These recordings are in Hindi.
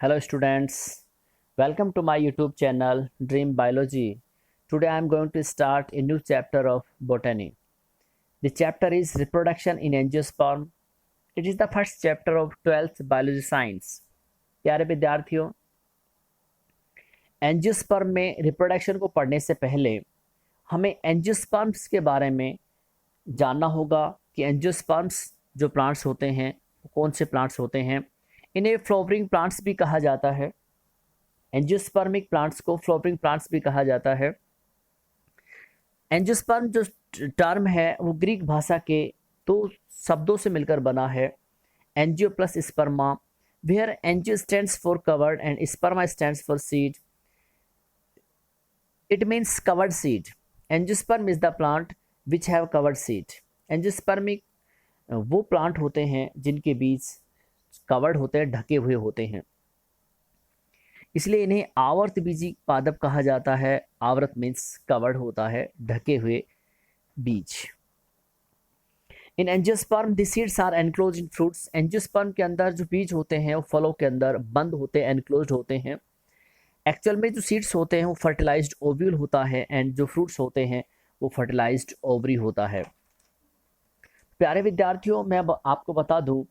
Hello students, welcome to my YouTube channel Dream Biology. Today I am going to start a new chapter of botany. The chapter is reproduction in angiosperm. It is the first chapter of 12th biology science. प्यारे विद्यार्थियों, एंजियोस्पर्म में रिप्रोडक्शन को पढ़ने से पहले हमें एंजियोस्पर्म्स के बारे में जानना होगा कि एंजियोस्पर्म्स जो प्लांट्स होते हैं वो कौन से प्लांट्स होते हैं। इन्हें फ्लावरिंग प्लांट्स भी कहा जाता है। एंजियोस्पर्मिक प्लांट्स को फ्लावरिंग प्लांट्स भी कहा जाता है। एंजियोस्पर्म जो टर्म है वो ग्रीक भाषा के दो शब्दों से मिलकर बना है, angio plus sperma, where angio stands for covered and sperma stands for seed. It means covered seed. Angiosperm is the plant which have covered seed. Angiospermic वो प्लांट होते हैं जिनके बीज कवर्ड होते हैं, ढके हुए होते हैं, इसलिए इन्हें आवर्त बीजी पादप कहा जाता है। आवर्त मीन्स कवर्ड होता है, ढके हुए बीज। In angiosperm the seeds are enclose in fruits. Angiosperm के अंदर जो बीज होते हैं वो फलों के अंदर बंद होते हैं, एनक्लोज होते हैं। एक्चुअल में जो सीड्स होते हैं वो फर्टिलाइज्ड ओव्यूल होता है एंड जो फ्रूट्स होते हैं वो फर्टिलाइज्ड ओवरी होता है। प्यारे विद्यार्थियों, मैं अब आपको बता दूं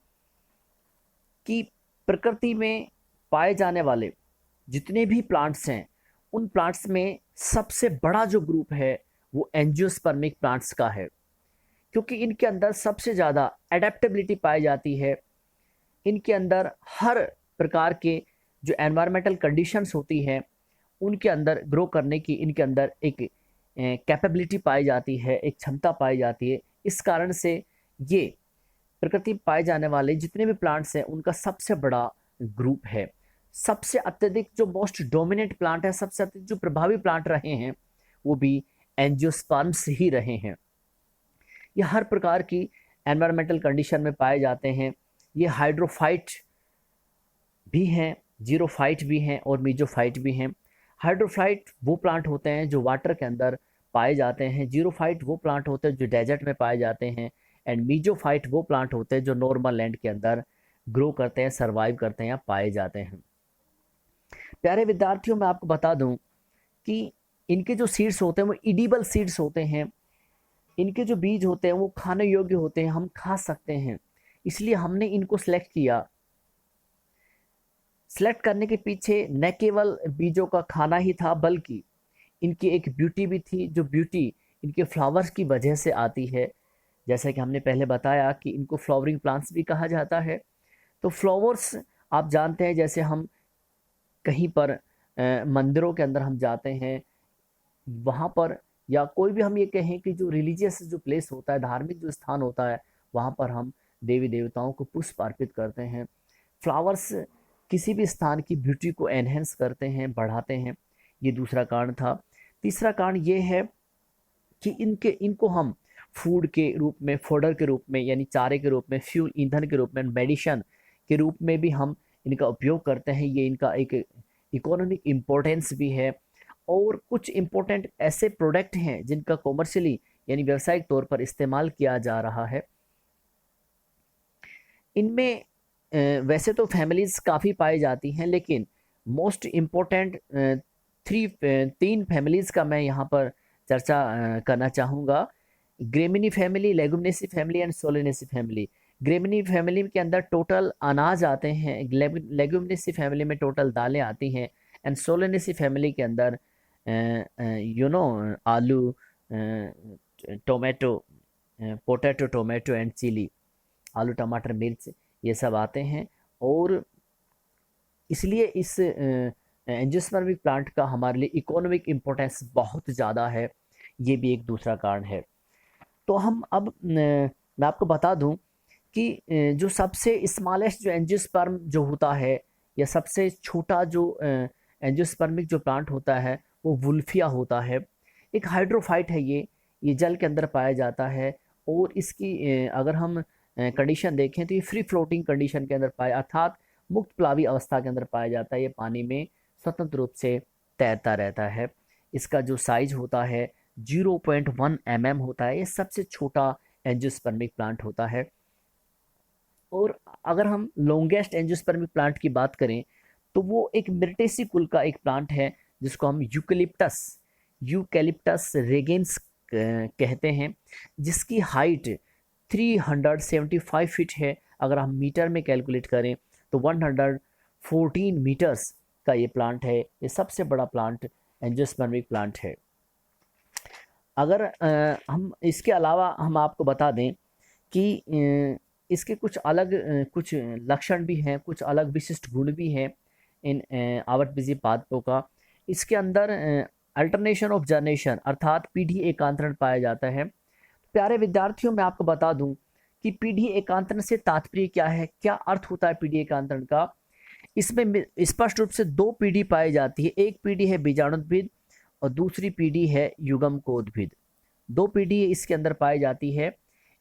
कि प्रकृति में पाए जाने वाले जितने भी प्लांट्स हैं उन प्लांट्स में सबसे बड़ा जो ग्रुप है वो एंजियोस्पर्मिक प्लांट्स का है, क्योंकि इनके अंदर सबसे ज़्यादा एडेप्टेबिलिटी पाई जाती है। इनके अंदर हर प्रकार के जो एनवायरमेंटल कंडीशंस होती हैं उनके अंदर ग्रो करने की इनके अंदर एक कैपेबिलिटी पाई जाती है, एक क्षमता पाई जाती है। इस कारण से ये प्रकृति में पाए जाने वाले जितने भी प्लांट्स हैं उनका सबसे बड़ा ग्रुप है। सबसे अत्यधिक जो मोस्ट डोमिनेंट प्लांट है, सबसे अत्यधिक जो प्रभावी प्लांट रहे हैं वो भी एंजियोस्पर्म्स ही रहे हैं। ये हर प्रकार की एनवायरमेंटल कंडीशन में पाए जाते हैं। ये हाइड्रोफाइट भी हैं, जीरोफाइट भी हैं और मीजोफाइट भी हैं। हाइड्रोफाइट वो प्लांट होते हैं जो वाटर के अंदर पाए जाते हैं, जीरोफाइट वो प्लांट होते हैं जो डेजर्ट में पाए जाते हैं, एंड मीजोफाइट वो प्लांट होते हैं जो नॉर्मल लैंड के अंदर ग्रो करते हैं, सर्वाइव करते हैं या पाए जाते हैं। प्यारे विद्यार्थियों, मैं आपको बता दूं कि इनके जो सीड्स होते हैं वो इडिबल सीड्स होते हैं। इनके जो बीज होते हैं वो खाने योग्य होते हैं, हम खा सकते हैं, इसलिए हमने इनको सेलेक्ट किया। सेलेक्ट करने के पीछे न केवल बीजों का खाना ही था बल्कि इनकी एक ब्यूटी भी थी, जो ब्यूटी इनके फ्लावर्स की वजह से आती है। जैसा कि हमने पहले बताया कि इनको फ्लावरिंग प्लांट्स भी कहा जाता है। तो फ्लावर्स आप जानते हैं, जैसे हम कहीं पर मंदिरों के अंदर हम जाते हैं वहाँ पर, या कोई भी हम ये कहें कि जो रिलीजियस जो प्लेस होता है, धार्मिक जो स्थान होता है, वहाँ पर हम देवी देवताओं को पुष्प अर्पित करते हैं। फ्लावर्स किसी भी स्थान की ब्यूटी को एनहेंस करते हैं, बढ़ाते हैं। ये दूसरा कारण था। तीसरा कारण ये है कि इनको हम फूड के रूप में, फोडर के रूप में, यानी चारे के रूप में, फ्यूल ईंधन के रूप में, मेडिसिन के रूप में भी हम इनका उपयोग करते हैं। ये इनका एक इकोनॉमिक इम्पोर्टेंस भी है। और कुछ इम्पोर्टेंट ऐसे प्रोडक्ट हैं जिनका कॉमर्शियली यानी व्यावसायिक तौर पर इस्तेमाल किया जा रहा है। इनमें वैसे तो फैमिलीज काफ़ी पाई जाती हैं, लेकिन मोस्ट इम्पोर्टेंट तीन फैमिलीज का मैं यहाँ पर चर्चा करना चाहूँगा। Gramineae family, Leguminosae family and Solanaceae family. Gramineae family के अंदर टोटल अनाज आते हैं, लेगुमिनेसी फैमिली में टोटल दालें आती हैं, एंड सोलेनेसी फैमिली के अंदर आलू, tomato, potato, tomato and chilli, आलू, टमाटर, मिर्च, ये सब आते हैं। और इसलिए इस एंजियोस्पर्मिक प्लांट का हमारे लिए इकोनॉमिक इम्पोर्टेंस बहुत ज़्यादा है। ये भी एक दूसरा कारण है। तो हम अब मैं आपको बता दूं कि जो सबसे स्मॉलेस्ट जो एंजियोस्पर्म जो होता है, या सबसे छोटा जो एंजियोस्पर्मिक जो प्लांट होता है वो वुल्फिया होता है। एक हाइड्रोफाइट है। ये जल के अंदर पाया जाता है और इसकी अगर हम कंडीशन देखें तो ये फ्री फ्लोटिंग कंडीशन के अंदर पाया, अर्थात मुक्त प्लावी अवस्था के अंदर पाया जाता है। ये पानी में स्वतंत्र रूप से तैरता रहता है। इसका जो साइज होता है 0.1 mm होता है। ये सबसे छोटा एंजियोस्पर्मिक प्लांट होता है। और अगर हम लॉन्गेस्ट एंजियोस्पर्मिक प्लांट की बात करें तो वो एक मिर्टेसी कुल का एक प्लांट है जिसको हम यूकैलिप्टस रेगेंस कहते हैं, जिसकी हाइट 375 फीट है। अगर हम मीटर में कैलकुलेट करें तो 114 मीटर्स का ये प्लांट है। ये सबसे बड़ा प्लांट एंजियोस्पर्मिक प्लांट है। अगर हम इसके अलावा हम आपको बता दें कि इसके कुछ अलग कुछ लक्षण भी हैं, कुछ अलग विशिष्ट गुण भी हैं इन आवृतबीजी पादपों का। इसके अंदर अल्टरनेशन ऑफ जनरेशन अर्थात पीढ़ी एकांतरण पाया जाता है। प्यारे विद्यार्थियों, मैं आपको बता दूं कि पीढ़ी एकांतरण से तात्पर्य क्या है, क्या अर्थ होता है पीढ़ी एकांतरण का। इसमें स्पष्ट रूप से दो पीढ़ी पाई जाती है। एक पीढ़ी है बीजाणुद्भिद और दूसरी पीढ़ी है युग्मकोद्भिद। दो पीढ़ी इसके अंदर पाई जाती है,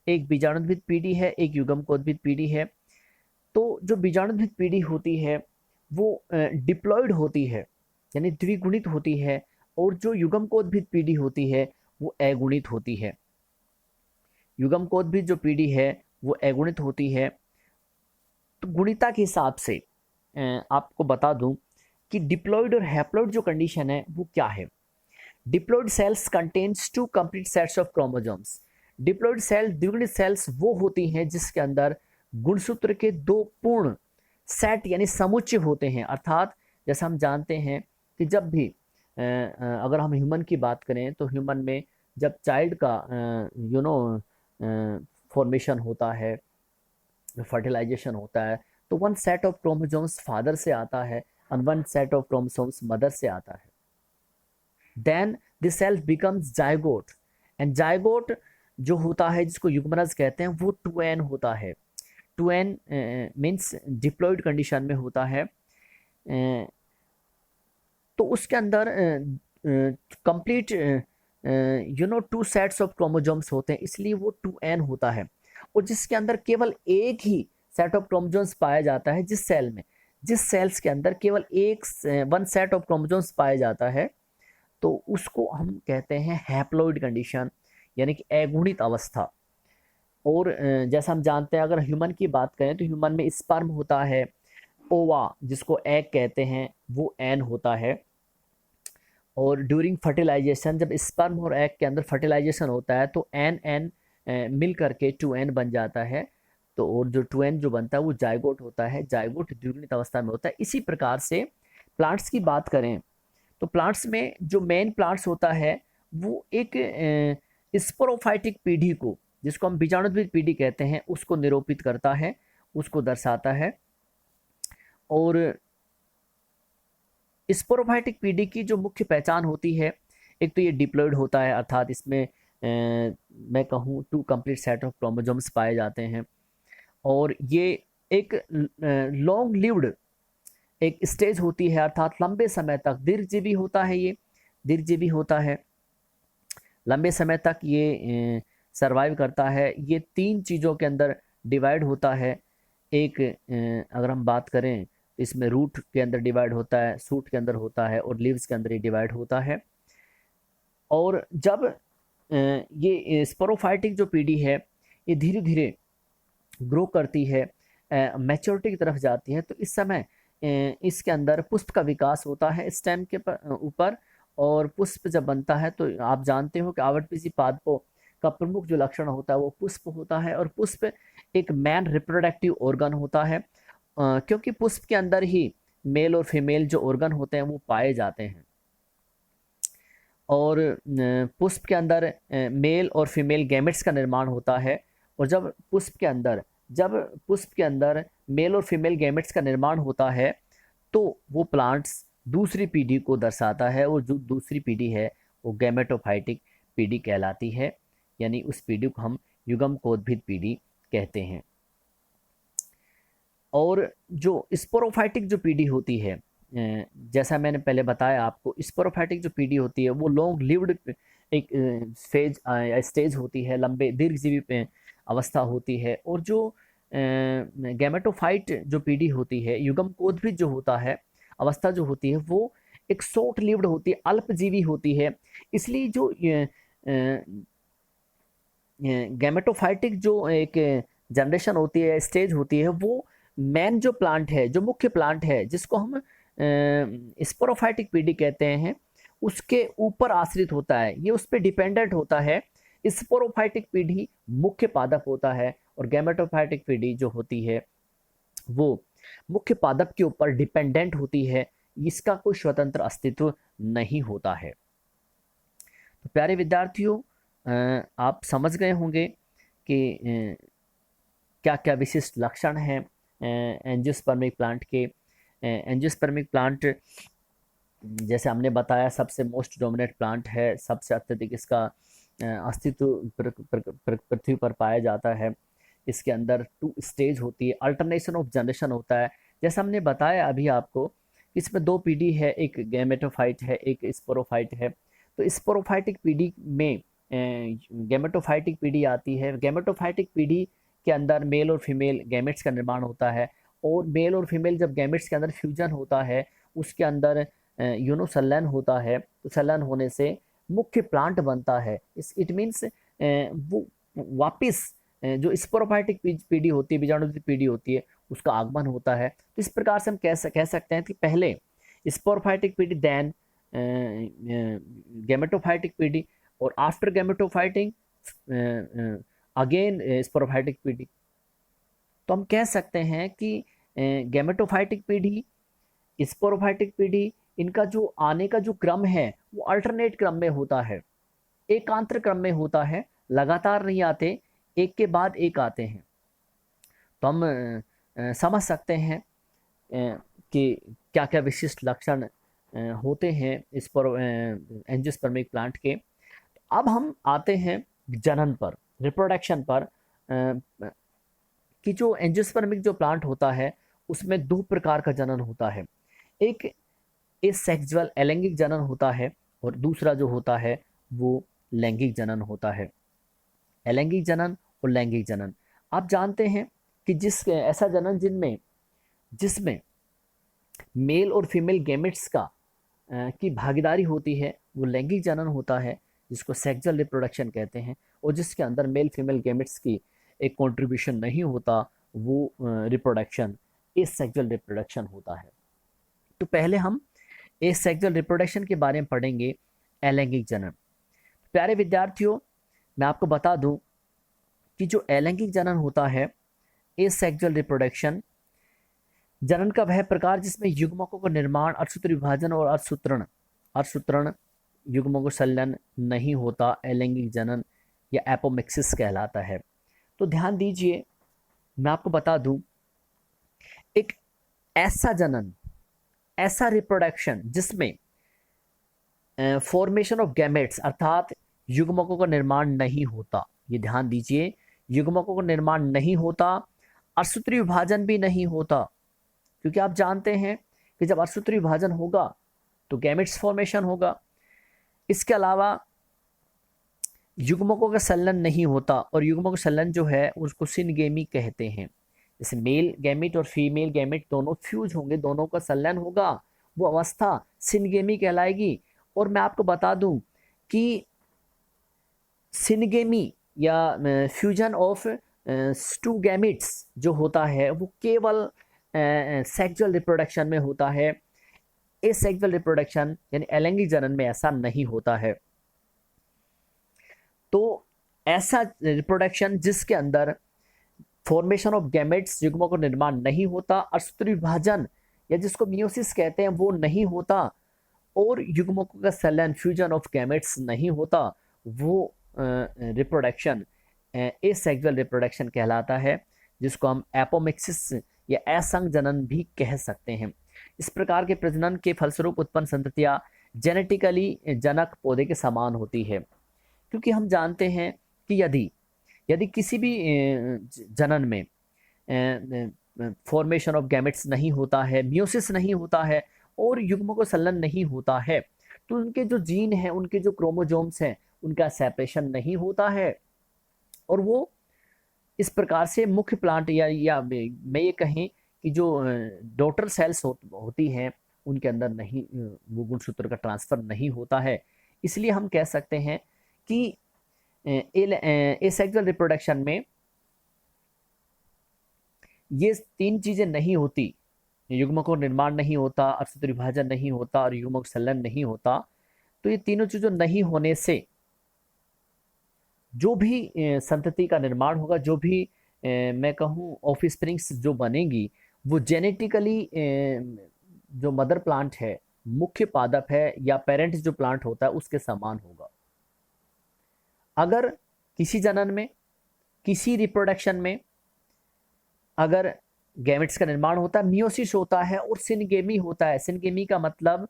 एक बीजाणुद्भिद पीढ़ी है, एक युग्मकोद्भिद पीढ़ी है। तो जो बीजाणुद्भिद पीढ़ी होती है वो डिप्लॉयड होती है, यानी द्विगुणित होती है, और जो युग्मकोद्भिद पीढ़ी होती है वो अगुणित होती है। युग्मकोद्भिद जो पीढ़ी है वो अगुणित होती है। तो गुणिता के हिसाब से आपको बता दूं कि डिप्लॉयड और हैप्लॉयड जो कंडीशन है वो क्या है। Diploid cells contains 2 complete sets of chromosomes. Diploid cell द्विगुणित सेल्स वो होती हैं जिसके अंदर गुणसूत्र के 2 पूर्ण सेट यानी समुच्चय होते हैं। अर्थात जैसा हम जानते हैं कि जब भी अगर हम ह्यूमन की बात करें तो ह्यूमन में जब चाइल्ड का फॉर्मेशन होता है, फर्टिलाइजेशन होता है, तो 1 सेट ऑफ क्रोमोसोम्स फादर से आता है और 1 सेट ऑफ क्रोमोसोम्स मदर से आता है। Then the cell becomes zygote, and zygote जो होता है जिसको युग्मनज कहते हैं वो 2n होता है। 2n मीन्स डिप्लॉयड कंडीशन में होता है। तो उसके अंदर कंप्लीट 2 सेट्स ऑफ क्रोमोसोम्स होते हैं, इसलिए वो 2n होता है। और जिसके अंदर केवल एक ही सेट ऑफ क्रोमोसोम्स पाया जाता है, जिस सेल्स के अंदर केवल 1 सेट ऑफ क्रोमोसोम्स पाया जाता है, तो उसको हम कहते हैं हैप्लॉइड कंडीशन, यानी कि अगुणित अवस्था। और जैसा हम जानते हैं अगर ह्यूमन की बात करें तो ह्यूमन में स्पर्म होता है, ओवा जिसको एग कहते हैं वो एन होता है। और ड्यूरिंग फर्टिलाइजेशन जब स्पर्म और एग के अंदर फर्टिलाइजेशन होता है तो एन मिल करके 2n बन जाता है। तो और जो 2n जो बनता है वो जायगोट होता है। जायगोट द्विगुणित अवस्था में होता है। इसी प्रकार से प्लांट्स की बात करें तो प्लांट्स में जो मेन प्लांट्स होता है वो एक स्पोरोफाइटिक पीढ़ी को, जिसको हम बीजाणुद्भिद पीढ़ी कहते हैं, उसको निरूपित करता है, उसको दर्शाता है। और स्पोरोफाइटिक पीढ़ी की जो मुख्य पहचान होती है, एक तो ये डिप्लॉयड होता है, अर्थात इसमें मैं कहूँ 2 कंप्लीट सेट ऑफ क्रोमोसोम्स पाए जाते हैं। और ये एक लॉन्ग लिव्ड एक स्टेज होती है, अर्थात लंबे समय तक दीर्घजीवी होता है। ये दीर्घजीवी होता है, लंबे समय तक ये सरवाइव करता है। ये 3 चीज़ों के अंदर डिवाइड होता है। एक अगर हम बात करें इसमें रूट के अंदर डिवाइड होता है, सूट के अंदर होता है और लीव्स के अंदर ही डिवाइड होता है। और जब ये स्पोरोफाइटिक जो पीढ़ी है ये धीरे धीरे ग्रो करती है, मैच्योरिटी की तरफ जाती है, तो इस समय इसके अंदर पुष्प का विकास होता है स्टेम के ऊपर। और पुष्प जब बनता है तो आप जानते हो कि आवृतबीजी पादपों का प्रमुख जो लक्षण होता है वो पुष्प होता है। और पुष्प एक मैन रिप्रोडक्टिव ऑर्गन होता है, क्योंकि पुष्प के अंदर ही मेल और फीमेल जो ऑर्गन होते हैं वो पाए जाते हैं। और पुष्प के अंदर मेल और फीमेल गैमेट्स का निर्माण होता है। और जब पुष्प के अंदर मेल और फीमेल गैमेट्स का निर्माण होता है तो वो प्लांट्स दूसरी पीढ़ी को दर्शाता है। और जो दूसरी पीढ़ी है वो गैमेटोफाइटिक पीढ़ी कहलाती है, यानी उस पीढ़ी को हम युग्मकोद्भिद पीढ़ी कहते हैं। और जो स्पोरोफाइटिक जो पीढ़ी होती है, जैसा मैंने पहले बताया आपको, स्पोरोफाइटिक जो पीढ़ी होती है वो लॉन्ग लिव्ड एक स्टेज होती है, लंबे दीर्घजीवी अवस्था होती है। और जो गैमेटोफाइट जो पीढ़ी होती है, युग्मकोद्भिद जो होता है अवस्था जो होती है वो एक शॉर्ट लिव्ड होती है, अल्पजीवी होती है। इसलिए जो गैमेटोफाइटिक जो एक जनरेशन होती है, स्टेज होती है, वो मेन जो प्लांट है, जो मुख्य प्लांट है, जिसको हम स्पोरोफाइटिक पीढ़ी कहते हैं, उसके ऊपर आश्रित होता है, ये उस पर डिपेंडेंट होता है। स्पोरोफाइटिक पीढ़ी मुख्य पादप होता है और गैमेटोफाइटिक पीढ़ी जो होती है वो मुख्य पादप के ऊपर डिपेंडेंट होती है, इसका कोई स्वतंत्र अस्तित्व नहीं होता है। तो प्यारे विद्यार्थियों, आप समझ गए होंगे कि क्या क्या विशिष्ट लक्षण हैं एंजियोस्पर्मिक प्लांट के। एंजियोस्पर्मिक प्लांट जैसे हमने बताया सबसे मोस्ट डोमिनेंट प्लांट है, सबसे अत्यधिक इसका अस्तित्व पृथ्वी पर पाया जाता है। इसके अंदर 2 स्टेज होती है, अल्टरनेशन ऑफ जनरेशन होता है। जैसे हमने बताया अभी आपको, इसमें 2 पीढ़ी है, एक गैमेटोफाइट है, एक स्पोरोफाइट है। तो स्पोरोफाइटिक पीढ़ी में गैमेटोफाइटिक पीढ़ी आती है। गैमेटोफाइटिक पीढ़ी के अंदर मेल और फीमेल गैमेट्स का निर्माण होता है, और मेल और फीमेल जब गैमेट्स के अंदर फ्यूजन होता है, उसके अंदर यूनोसल्लन होता है। तो सल्लन होने से मुख्य प्लांट बनता है। इट मीन्स वो वापिस जो स्पोरोफाइटिक पीढ़ी होती है, बीजाणुयुक्त पीढ़ी होती है, उसका आगमन होता है। तो इस प्रकार से हम कह सकते हैं कि पहले स्पोरोफाइटिक पीढ़ी, देन गैमेटोफाइटिक पीढ़ी, और आफ्टर गैमेटोफाइटिंग अगेन स्पोरोफाइटिक पीढ़ी। तो हम कह सकते हैं कि गैमेटोफाइटिक पीढ़ी, स्पोरोफाइटिक पीढ़ी, इनका जो आने का जो क्रम है वो अल्टरनेट क्रम में होता है, एकांतर क्रम में होता है, लगातार नहीं आते, एक के बाद एक आते हैं। तो हम समझ सकते हैं कि क्या क्या विशिष्ट लक्षण होते हैं इस पर एंजियोस्पर्मिक प्लांट के। अब हम आते हैं जनन पर, रिप्रोडक्शन पर, कि जो एंजियोस्पर्मिक जो प्लांट होता है उसमें 2 प्रकार का जनन होता है। एक एसेक्सुअल अलैंगिक जनन होता है, और दूसरा जो होता है वो लैंगिक जनन होता है। अलैंगिक जनन और लैंगिक जनन, आप जानते हैं कि ऐसा जनन जिसमें मेल और फीमेल गैमेट्स की भागीदारी होती है वो लैंगिक जनन होता है, जिसको सेक्सुअल रिप्रोडक्शन कहते हैं। और जिसके अंदर मेल फीमेल गैमेट्स की एक कंट्रीब्यूशन नहीं होता, वो रिप्रोडक्शन एसेक्सुअल रिप्रोडक्शन होता है। तो पहले हम एसेक्सुअल रिप्रोडक्शन के बारे में पढ़ेंगे, अलैंगिक जनन। प्यारे विद्यार्थियों, मैं आपको बता दूं कि जो अलैंगिक जनन होता है, एसेक्सुअल रिप्रोडक्शन, जनन का वह प्रकार जिसमें युग्मकों का निर्माण, अर्धसूत्र विभाजन और अर्धसूत्रण युग्मकों संलयन नहीं होता, अलैंगिक जनन या एपोमिक्सिस कहलाता है। तो ध्यान दीजिए, मैं आपको बता दूं, एक ऐसा जनन, ऐसा रिप्रोडक्शन जिसमें फॉर्मेशन ऑफ गैमेट्स अर्थात युग्मकों का निर्माण नहीं होता, ये ध्यान दीजिए, युग्मकों का निर्माण नहीं होता, अर्धसूत्री विभाजन भी नहीं होता, क्योंकि आप जानते हैं कि जब अर्धसूत्री विभाजन होगा तो गैमेट्स फॉर्मेशन होगा। इसके अलावा युग्मकों का संलयन नहीं होता, और युग्मकों का संलयन जो है उसको सिनगेमी कहते हैं। जैसे मेल गैमेट और फीमेल गैमेट दोनों फ्यूज होंगे, दोनों का संलयन होगा, वो अवस्था सिनगेमी कहलाएगी। और मैं आपको बता दूं कि सिनगेमी या फ्यूजन ऑफ 2 गैमेट्स जो होता है वो केवल सेक्सुअल रिप्रोडक्शन में होता है। एसेक्सुअल रिप्रोडक्शन यानी अलैंगिक जनन में ऐसा नहीं होता है। तो ऐसा रिप्रोडक्शन जिसके अंदर फॉर्मेशन ऑफ गैमेट्स, युग्मकों का निर्माण नहीं होता, अर्धसूत्री विभाजन या जिसको मियोसिस कहते हैं वो नहीं होता, और युग्मकों का संलयन, फ्यूजन ऑफ गैमेट्स नहीं होता, वो रिप्रोडक्शन एसेक्सुअल रिप्रोडक्शन कहलाता है, जिसको हम एपोमिक्सिस या असंग जनन भी कह सकते हैं। इस प्रकार के प्रजनन के फलस्वरूप उत्पन्न संततियां जेनेटिकली जनक पौधे के समान होती है, क्योंकि हम जानते हैं कि यदि किसी भी जनन में फॉर्मेशन ऑफ गैमेट्स नहीं होता है, मियोसिस नहीं होता है और युग्मकों का संलयन नहीं होता है, तो उनके जो जीन हैं, उनके जो क्रोमोजोम्स हैं, उनका सेपरेशन नहीं होता है, और वो इस प्रकार से मुख्य प्लांट या मैं ये कहें कि जो डॉटर सेल्स होती हैं उनके अंदर नहीं, वो गुणसूत्र का ट्रांसफर नहीं होता है। इसलिए हम कह सकते हैं कि एसेक्सुअल रिप्रोडक्शन में ये 3 चीजें नहीं होती, युग्मकों निर्माण नहीं होता, अर्धसूत्र विभाजन नहीं होता और युग्मक संलयन नहीं होता, तो ये तीनों चीज़ों नहीं होने से जो भी संतति का निर्माण होगा, जो भी मैं कहूँ ऑफ स्प्रिंग्स जो बनेगी, वो जेनेटिकली जो मदर प्लांट है, मुख्य पादप है या पेरेंट जो प्लांट होता है उसके समान होगा। अगर किसी जनन में, किसी रिप्रोडक्शन में अगर गैमेट्स का निर्माण होता है, मियोसिस होता है और सिनगेमी होता है। सिनगेमी का मतलब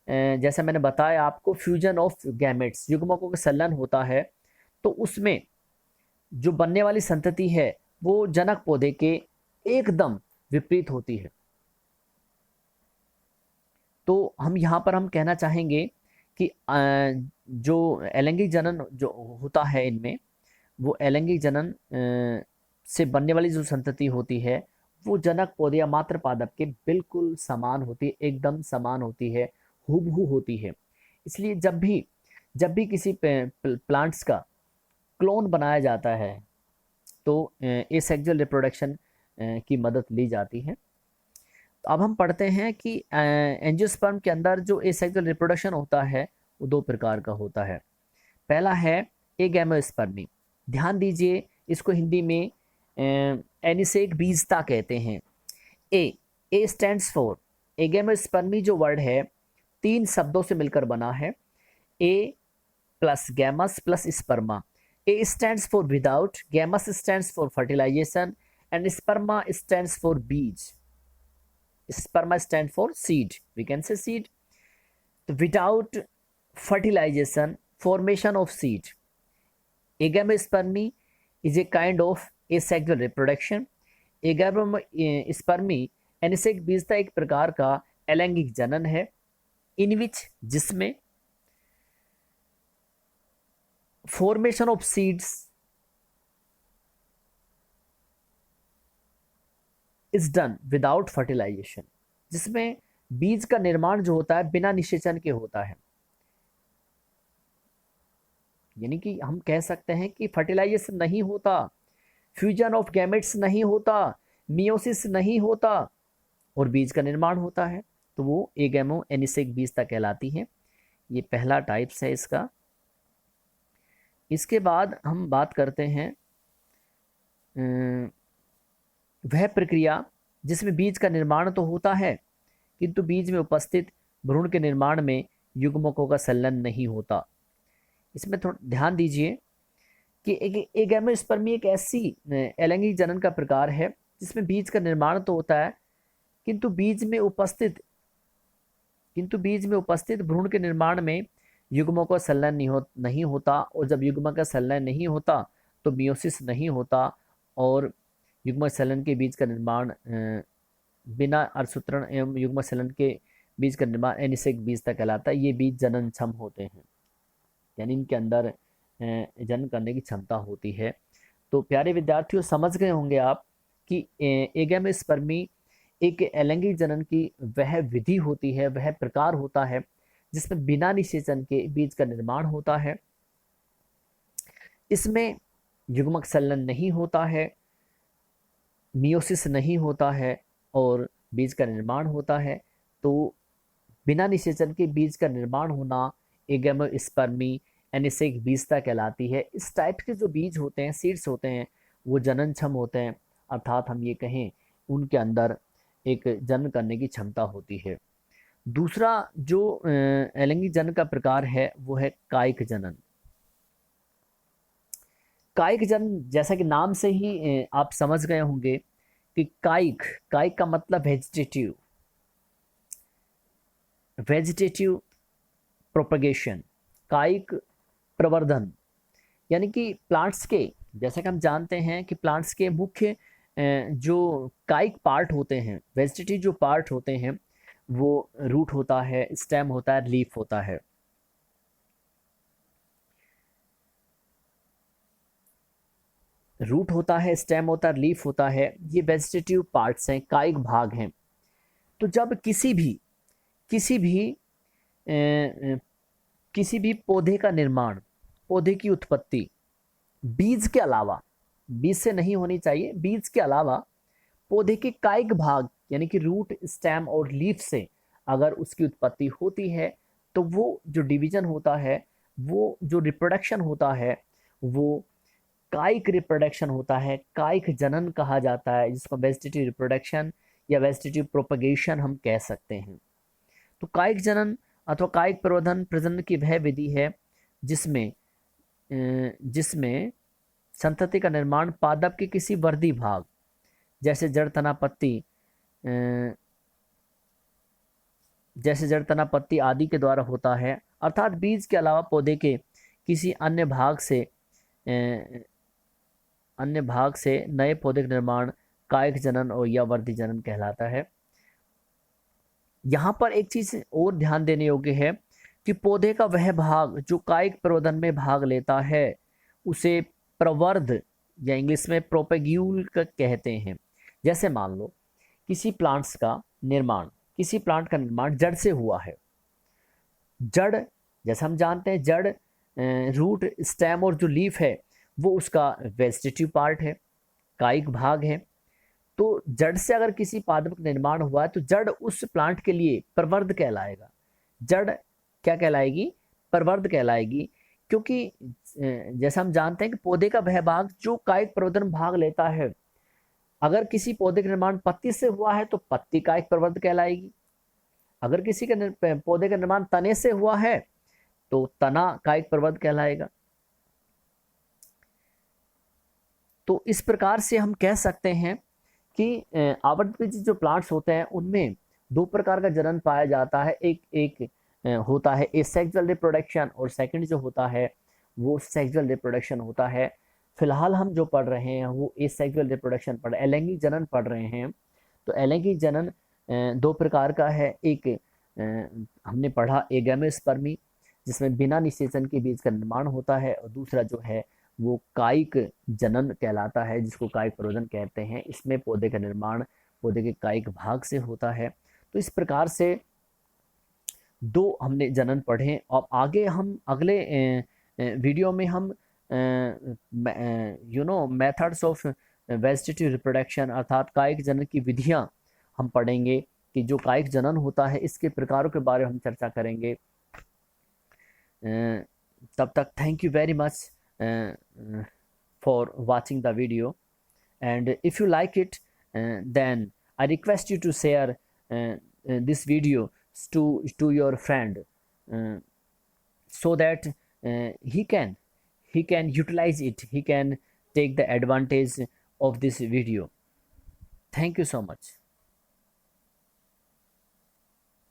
जैसा मैंने बताया आपको, फ्यूजन ऑफ गैमेट्स, युग्मकों का संलयन होता है, तो उसमें जो बनने वाली संतति है वो जनक पौधे के एकदम विपरीत होती है। तो हम यहाँ पर हम कहना चाहेंगे कि जो अलैंगिक जनन जो होता है इनमें, वो अलैंगिक जनन से बनने वाली जो संतति होती है वो जनक पौधे या मात्र पादप के बिल्कुल समान होती है, एकदम समान होती है, हूबहू होती है। इसलिए जब भी किसी प्लांट्स का क्लोन बनाया जाता है तो एसेक्सुअल रिप्रोडक्शन की मदद ली जाती है। तो अब हम पढ़ते हैं कि एंजियोस्पर्म के अंदर जो एसेक्सुअल रिप्रोडक्शन होता है वो दो प्रकार का होता है। पहला है एगैमोस्पर्मी। ध्यान दीजिए, इसको हिंदी में एनिसेक बीजता कहते हैं। ए स्टैंड्स फॉर, एगैमोस्पर्मी जो वर्ड है 3 शब्दों से मिलकर बना है, a plus gamos plus sperma. A stands for without, gamos stands for fertilisation and sperma stands for बीज। Sperma stand for seed, we can say seed. Without fertilization, formation of seed. Agamospermy is a kind of asexual reproduction. Agamospermy एनिसेक बीजता एक प्रकार का अलैंगिक जनन है, इन विच जिसमें formation of seeds is done without fertilisation, जिसमें बीज का निर्माण जो होता है बिना निषेचन के होता है। यानी कि हम कह सकते हैं कि फर्टिलाइजेशन नहीं होता, फ्यूजन ऑफ गैमेट्स नहीं होता, मियोसिस नहीं होता और बीज का निर्माण होता है, तो वो एगैमो एनिसेक बीजता कहलाती है। ये पहला टाइप्स है इसका। इसके बाद हम बात करते हैं वह प्रक्रिया जिसमें बीज का निर्माण तो होता है किंतु बीज में उपस्थित भ्रूण के निर्माण में युग्मकों का संलयन नहीं होता। इसमें थोड़ा ध्यान दीजिए कि एगैमोस्पर्मी एक ऐसी अलैंगिक जनन का प्रकार है जिसमें बीज का निर्माण तो होता है किंतु बीज में उपस्थित भ्रूण के निर्माण में युग्मों का संलयन नहीं होता, और जब युग्म का संलयन नहीं होता तो मियोसिस नहीं होता और युग्म संलयन के बीज का निर्माण बिना अर्धसूत्रण एवं युग्म संलयन के बीज का निर्माण एनिसेक बीजता कहलाता है। ये बीज जननक्षम होते हैं, यानी इनके अंदर जनन करने की क्षमता होती है। तो प्यारे विद्यार्थियों, समझ गए होंगे आप कि एगैमोस्पर्मी एक अलैंगिक जनन की वह विधि होती है, वह प्रकार होता है जिसमें बिना निषेचन के बीज का निर्माण होता है। इसमें युग्मक संलयन नहीं होता है, मियोसिस नहीं होता है और बीज का निर्माण होता है। तो बिना निषेचन के बीज का निर्माण होना एगैमोस्पर्मी एनिसेक बीजता कहलाती है। इस टाइप के जो बीज होते हैं, सीड्स होते हैं, वो जननक्षम होते हैं, अर्थात हम ये कहें उनके अंदर एक जनन करने की क्षमता होती है। दूसरा जो अलैंगिक जनन का प्रकार है वो है कायिक जनन। कायिक जनन, जैसा कि नाम से ही आप समझ गए होंगे कि कायिक का मतलब वेजिटेटिव प्रोपगेशन, कायिक प्रवर्धन। यानी कि प्लांट्स के, जैसा कि हम जानते हैं कि प्लांट्स के मुख्य जो कायिक पार्ट होते हैं, वेजिटेटिव जो पार्ट होते हैं, वो रूट होता है, स्टेम होता है, लीफ होता है। रूट होता है, स्टेम होता है, लीफ होता है, ये वेजिटेटिव पार्ट्स हैं, कायिक भाग हैं। तो जब किसी भी पौधे का निर्माण, पौधे की उत्पत्ति बीज के अलावा, बीज से नहीं होनी चाहिए, बीज के अलावा पौधे के कायिक भाग यानी कि रूट, स्टेम और लीफ से अगर उसकी उत्पत्ति होती है तो वो जो डिवीजन होता है, वो जो रिप्रोडक्शन होता है, वो कायिक रिप्रोडक्शन होता है, कायिक जनन कहा जाता है, जिसको वेजिटेटिव रिप्रोडक्शन या वेजिटेटिव प्रोपगेशन हम कह सकते हैं। तो कायिक जनन अथवा कायिक प्रवर्धन प्रजनन की वह विधि है जिसमें संतति का निर्माण पादप के किसी वर्दी भाग जैसे जड़, तना, पत्ती आदि के द्वारा होता है, अर्थात बीज के अलावा पौधे के किसी अन्य भाग से नए पौधे का निर्माण कायिक जनन और या वर्दी जनन कहलाता है। यहाँ पर एक चीज और ध्यान देने योग्य है कि पौधे का वह भाग जो कायिक प्रवर्धन में भाग लेता है उसे प्रवर्ध या इंग्लिश में प्रोपेग्यूल कहते हैं। जैसे मान लो किसी प्लांट का निर्माण जड़ से हुआ है। जड़, जैसे हम जानते हैं, जड़, रूट, स्टेम और जो लीफ है वो उसका वेजिटेटिव पार्ट है, कायिक भाग है। तो जड़ से अगर किसी पादप का निर्माण हुआ है तो जड़ उस प्लांट के लिए प्रवर्ध कहलाएगा। जड़ क्या कहलाएगी? प्रवर्ध कहलाएगी, क्योंकि जैसा हम जानते हैं कि पौधे का वह भाग जो कायिक प्रवर्धन भाग लेता है, अगर किसी पौधे का निर्माण पत्ती से हुआ है तो पत्ती कायिक प्रवर्ध कहलाएगी। अगर किसी का पौधे का निर्माण तने से हुआ है तो तना कायिक प्रवर्ध कहलाएगा। तो इस प्रकार से हम कह सकते हैं कि आवृतबीजी जो प्लांट्स होते हैं उनमें दो प्रकार का जनन पाया जाता है। एक होता है एसेक्सुअल रिप्रोडक्शन और सेकंड जो होता है वो सेक्सुअल रिप्रोडक्शन होता है। फिलहाल हम जो पढ़ रहे हैं वो एसेक्सुअल रिप्रोडक्शन अलैंगिक जनन पढ़ रहे हैं। तो अलैंगिक जनन दो प्रकार का है। एक हमने पढ़ा एगैमेस्पर्मी, जिसमें बिना निषेचन के बीज का निर्माण होता है, और दूसरा जो है वो कायिक जनन कहलाता है, जिसको कायिक प्रवर्धन कहते हैं। इसमें पौधे का निर्माण पौधे के कायिक भाग से होता है। तो इस प्रकार से दो हमने जनन पढ़े। और आगे हम अगले वीडियो में हम मेथड्स ऑफ वेजिटेटिव रिप्रोडक्शन अर्थात कायिक जनन की विधियां हम पढ़ेंगे कि जो कायिक जनन होता है इसके प्रकारों के बारे में हम चर्चा करेंगे। तब तक thank you very much for watching the video, and if you like it then I request you to share this video to your friend so that he can utilize it, he can take the advantage of this video. Thank you so much.